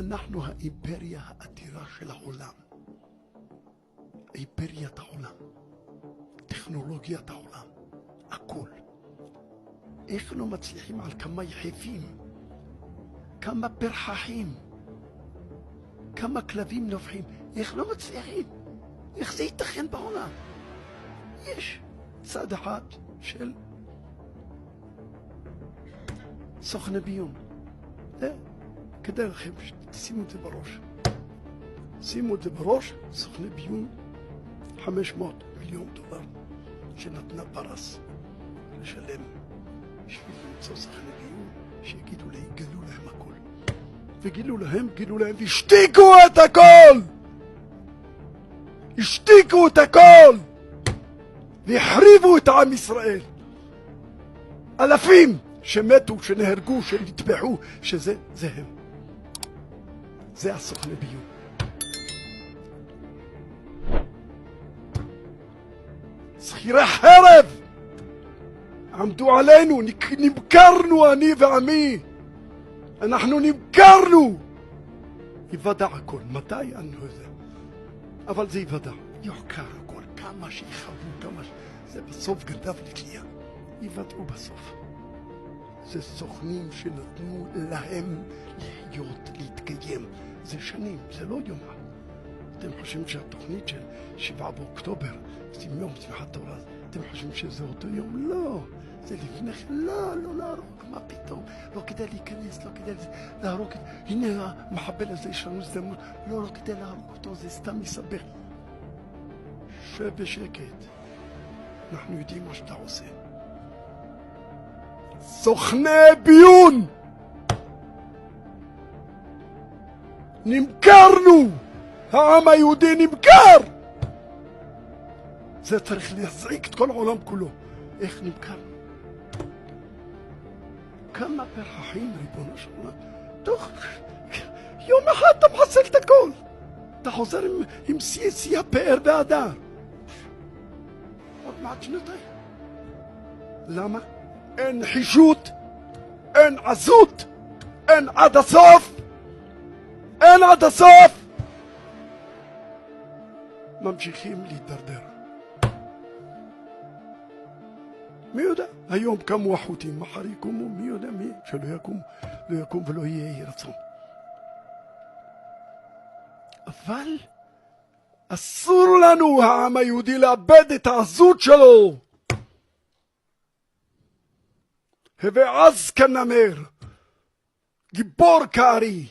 אנחנו האימפריה האדירה של העולם. אימפריית העולם. טכנולוגיית העולם. הכל. איך לא מצליחים על כמה יחפים, כמה פרחחים, כמה כלבים נובחים, איך לא מצליחים? איך זה ייתכן בעולם? יש צד אחד של סוכני ביון. כדאי לכם שתשימו את זה בראש. שימו את זה בראש, סוכני ביון, 500 מיליון דולר שנתנה פרס לשלם בשביל למצוא סוכני ביון שיגידו לה, יגלו להם הכל. וגילו להם, השתיקו את הכל! השתיקו את הכל! והחריבו את עם ישראל. אלפים שמתו, שנהרגו, שנטבחו, שזה הם. זה הסוכני ביון. שכירי חרב עמדו עלינו, נמכרנו אני ועמי. אנחנו נמכרנו. יוודע הכל. מתי? אני לא יודע. אבל זה יוודע. יוחקר הכל. כמה שיחבו, כמה זה בסוף גנב לתלייה. יוודעו בסוף. זה סוכנים שנתנו להם לחיות, להתקיים. זה שנים, זה לא יום. אתם חושבים שהתוכנית של 7 באוקטובר, יום שמחת תורה, אתם חושבים שזה אותו יום? לא. זה לפני כן, לא להרוג, מה פתאום? לא כדאי להיכנס, לא כדאי להרוג. הנה המחבל הזה, יש לנו הזדמנות. לא כדאי להרוג אותו, זה סתם מסבך. שב בשקט. אנחנו יודעים מה שאתה עושה. סוכני ביון! נמכרנו! העם היהודי נמכר! זה צריך להזעיק את כל העולם כולו. איך נמכרנו? כמה פרחחים, ריבונו של עולם. תוך יום אחד אתה מחסל את הכל. אתה חוזר עם שיא הפאר והדר. עוד מעט שנתיים. למה? אין חישות, אין עזות, אין עד הסוף. אין עד הסוף. ממשיכים להידרדר. מי יודע? היום קמו החות'ים, מחר יקומו, מי יודע מי? שלא יקום, לא יקום ולא יהיה רצון. אבל אסור לנו, העם היהודי, לאבד את העזות שלו. הווה עז כנמר, גיבור כארי.